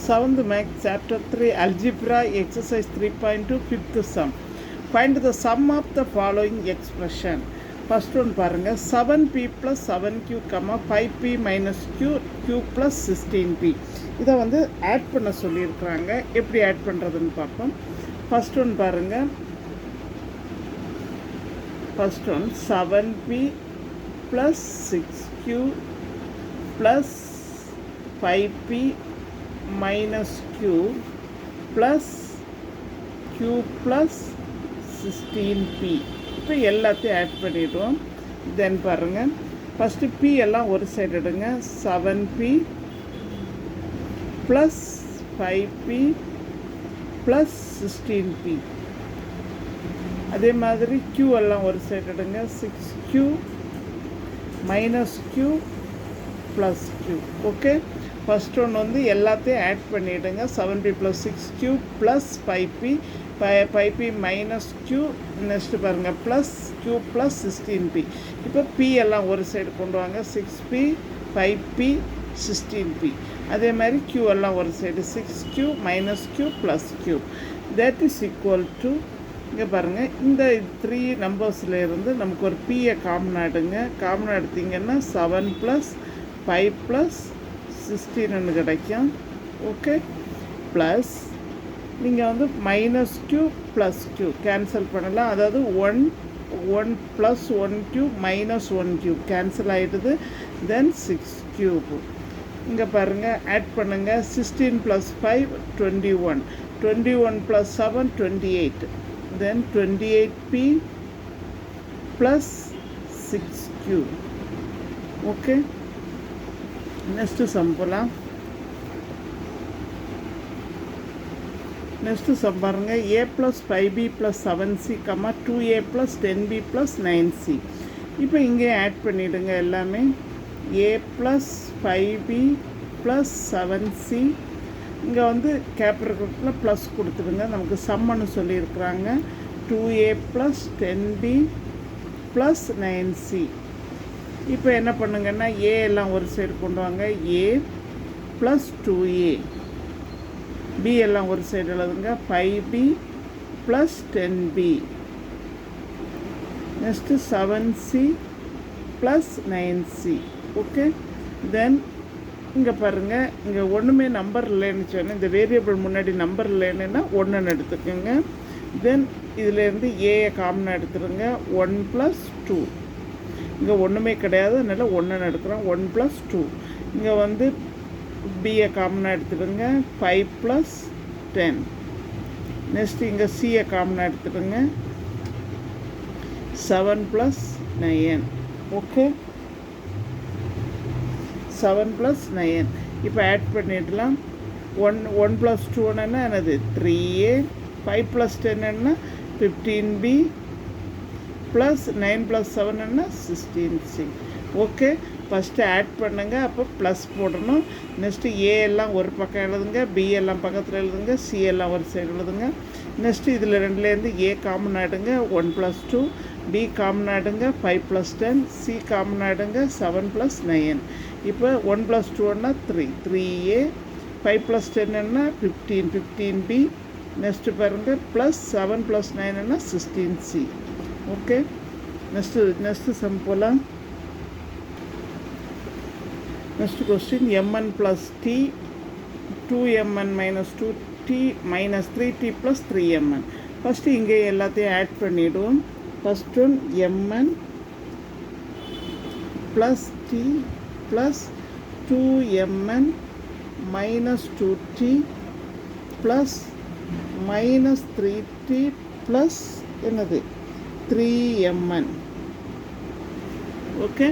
7th Math Chapter 3 Algebra Exercise 3.2 5th Sum. Find the sum of the following expression. First one பாருங்க 7p plus 7q, 5p minus q plus 16p. இதை வந்து add பண்ண சொல்லியிருக்கிறாங்க. எப்படி add பண்ணுறதுன்னு பார்ப்போம். First one பாருங்க. First one 7p plus 6q plus 5p minus q plus q plus 16p. இப்போ எல்லாத்தையும் ஆட் பண்ணிவிடுவோம். தென் பாருங்கள், ஃபஸ்ட்டு p எல்லாம் ஒரு சைடு எடுங்க. 7p plus 5p plus 16p. அதே மாதிரி q எல்லாம் ஒரு சைடு எடுங்க. 6q minus q plus q. Okay, first one வந்து எல்லாத்தையும் ஆட் பண்ணிவிடுங்க. 7p plus 6q plus 5p minus q. Next பாருங்கள், ப்ளஸ் q ப்ளஸ் 16p. இப்போ p எல்லாம் ஒரு சைடு கொண்டு வாங்க. 6p 5p 16p. அதே மாதிரி q எல்லாம் ஒரு side. 6q minus q plus q. That is equal to, இங்கே பாருங்கள், இந்த 3 நம்பர்ஸில் இருந்து நமக்கு ஒரு பியை காமனாக எடுங்க. காமனாக எடுத்திங்கன்னா 7 ப்ளஸ் 5 ப்ளஸ் 16 கிடைக்கும். ஓகே, ப்ளஸ் நீங்கள் வந்து minus q plus q cancel பண்ணலாம். அதாவது 1 plus 1q minus 1q cancel ஆகிடுது. தென் 6q. இங்கே பாருங்கள், ஆட் பண்ணுங்கள். 16 plus 5 21, 21 plus 7 28. Then 28p plus 6q. Okay, next sum போகலாம். நெக்ஸ்ட்டு சம் பாருங்கள். a plus 5b plus 7c, 2a plus 10b plus 9c. இப்போ இங்கே ஆட் பண்ணிவிடுங்க எல்லாமே. a plus 5b plus 7c. இங்கே வந்து கேபிட்டல் ப்ளஸ் கொடுத்துடுங்க. நமக்கு சம்மன்னு சொல்லியிருக்கிறாங்க. 2a plus 10b plus 9c. இப்போ என்ன பண்ணுங்கன்னா, a எல்லாம் ஒரு சைடு கொண்டு வாங்க. a plus 2a. b எல்லாம் ஒரு சைடு எழுதுங்க. 5b plus 10b. Next 7c plus 9c. Okay, then இங்கே பாருங்கள், இங்கே ஒன்றுமே நம்பர் இல்லைன்னு சொன்னேன். இந்த வேரியபிள் முன்னாடி நம்பர் இல்லைன்னா 1ன்னு எடுத்துக்கோங்க. தென் இதிலேருந்து ஏயை காமனாக எடுத்துருங்க. 1 ப்ளஸ் 2. இங்கே ஒன்றுமே கிடையாது, அதனால் 1ன்னு எடுக்கிறோம். 1 ப்ளஸ் 2. இங்கே வந்து பியை காமனாக எடுத்துடுங்க. 5 ப்ளஸ் 10. நெக்ஸ்ட் இங்கே சியை காமனாக எடுத்துடுங்க. 7 ப்ளஸ் 9. Okay, 7 plus 9. இப்போ ஆட் பண்ணிடலாம். 1 ப்ளஸ் 2ன்னா என்னது? 3a. 5 ப்ளஸ் 10ன்னா 15b ப்ளஸ் 9 ப்ளஸ் 7ன்னா 16c. ஓகே, ஃபஸ்ட்டு ஆட் பண்ணுங்க. அப்போ ப்ளஸ் போடணும். நெக்ஸ்ட்டு ஏ எல்லாம் ஒரு பக்கம் எழுதுங்க. பி எல்லாம் பக்கத்தில் எழுதுங்க. சி எல்லாம் ஒரு சைடு எழுதுங்க. நெக்ஸ்ட்டு இதில் ரெண்டுலேருந்து ஏ காமன் ஆகிடுங்க. 1 ப்ளஸ் 2. பி காமன் ஆகிடுங்க. 5 ப்ளஸ் 10. சி காமன் ஆகிடுங்க. 7 ப்ளஸ் 9. இப்போ 1 ப்ளஸ் 2ன்னா 3, 3a. 5 ப்ளஸ் 10ன்னா 15, 15b. நெக்ஸ்ட்டு பாருங்கள், ப்ளஸ் 7 ப்ளஸ் 9ன்னா 16c. ஓகே, நெக்ஸ்ட்டு சம் போகலாம். Next question. mn plus t 2mn minus 2t minus 3t plus 3mn. First இங்கே எல்லாத்தையும் ஆட் பண்ணிவிடுவோம். First one mn plus t plus 2mn minus 2t plus minus 3t plus என்னது 3mn. Okay,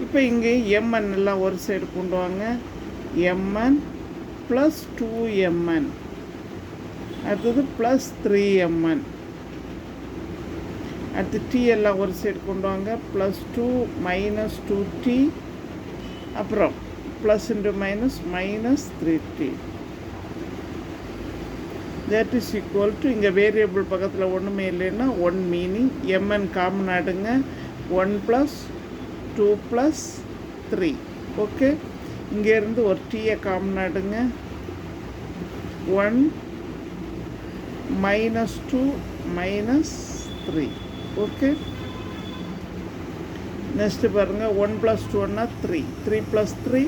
இப்போ இங்கே mn எல்லாம் ஒரு side கொண்டு வாங்க. mn plus 2mn. அடுத்தது ப்ளஸ் 3mn. அடுத்து t எல்லாம் ஒரு சைடு கொண்டு வாங்க. Plus 2 minus 2t. அப்புறம் plus into minus minus 3t. That is equal to, இங்கே வேரியபிள் பக்கத்தில் ஒன்றுமே இல்லைன்னா 1 மீனிங். mn காமன் ஆடுங்க. 1 ப்ளஸ் 2 + 3. ஓகே, இங்கேருந்து ஒரு டீயை காமன் ஆடுங்க. 1 minus 2 minus 3. ஓகே, நெக்ஸ்ட்டு பாருங்கள், 1 + 2 3, 3 + 3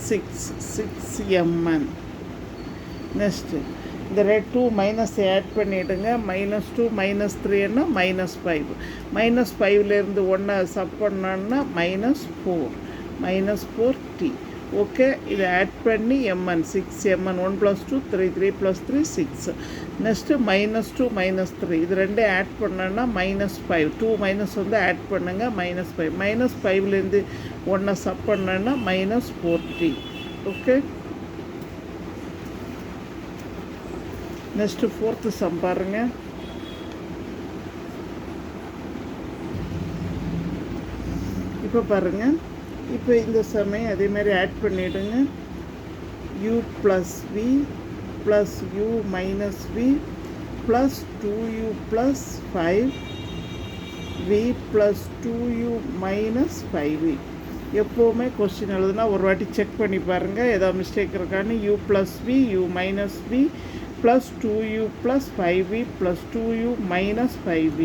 6 mn. நெக்ஸ்ட்டு இந்த 2 மைனஸ் ஆட் பண்ணிவிடுங்க. -2 -3 -5. -5லேருந்து 1 சப் பண்ணோன்னா -4t. ஓகே, இதை ஆட் பண்ணி mn 6 mn. 1 + 2 3, 3 + 3 6. நெக்ஸ்ட்டு -2 -3 இது ரெண்டும் ஆட் பண்ணோன்னா -5. 2 மைனஸ் வந்து ஆட் பண்ணுங்க, -5. -5லேருந்து 1 சப் பண்ணோன்னா -4t. Okay, next 4th some பாருங்கள். இப்போ பாருங்கள், இப்போ இந்த சமயம் அதே மாதிரி ஆட் பண்ணிவிடுங்க. u + v + u - v + 2u + 5v + 2u - 5v. எப்போவுமே கொஸ்டின் எழுதுனா ஒரு வாட்டி செக் பண்ணி பாருங்கள், ஏதாவது மிஸ்டேக் இருக்கான்னு. u + v u - v + 2u + 5v + 2u - 5v.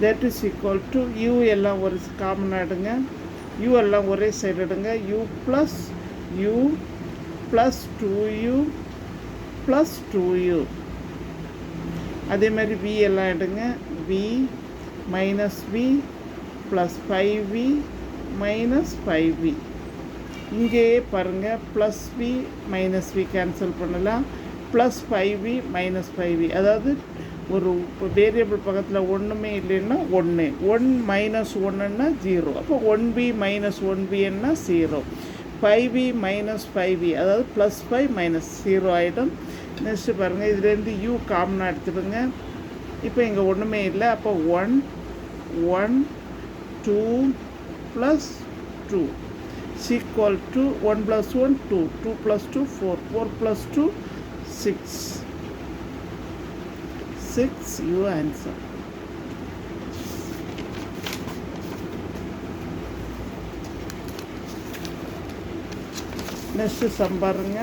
that is equal to u எல்லாம் ஒரு காமன் ஆடுங்க, u எல்லாம் ஒரே சைடு எடுங்க. u + 2u + 2u. அதே மாதிரி v எல்லாம் எடுங்க. v - v + 5v - 5v. இங்கேயே பாருங்கள், +v - v கேன்சல் பண்ணலாம். +5v - 5v. அதாவது ஒரு வேரியபிள் பக்கத்தில் ஒன்றுமே இல்லைன்னா 1 1 - 1ன்னா 0. அப்போ 1b - 1b என்ன 0. 5v - 5v அதாவது +5 - 0 ஆகிடும். நெக்ஸ்ட்டு பாருங்கள், இதுலேருந்து u காமனாக எடுத்துடுங்க. இப்போ இங்கே ஒன்றுமே இல்லை. அப்போ 1 1 2 + 2 equal to 1 + 1 2, 2 + 2 4, 4 + 2 6. 6 your answer. Next some பாருங்க.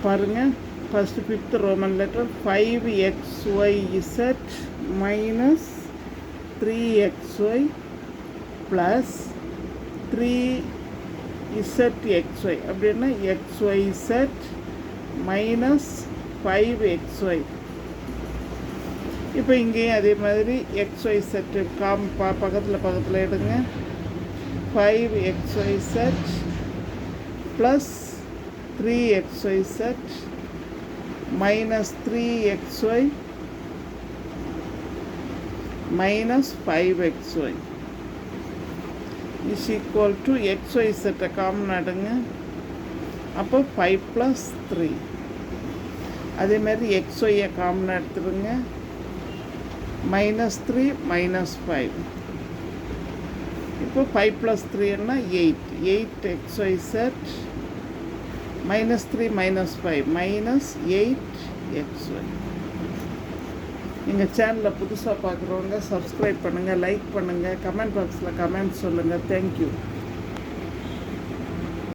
பாருங்கள், first 5th Roman letter 5xyz - 3xy + 3zxy அப்படின்னா xyz - 5xy. இப்போ இங்கேயும் அதே மாதிரி xyz பக்கத்தில் எடுங்க. 5xyz + 3xyz - 3xy - 5xy is equal to xyz common எடுங்க. அப்போ 5 + 3. அதே மாதிரி xy காமன் எடுத்துடுங்க. -3 - 5. இப்போ 5 + 3 என்ன 8. 8xyz -3 - 5 -8xy. எங்கள் சேனலை புதுசாக பார்க்குறவங்க சப்ஸ்கிரைப் பண்ணுங்கள், லைக் பண்ணுங்கள், கமெண்ட் பாக்ஸில் கமெண்ட் சொல்லுங்கள். தேங்க்யூ.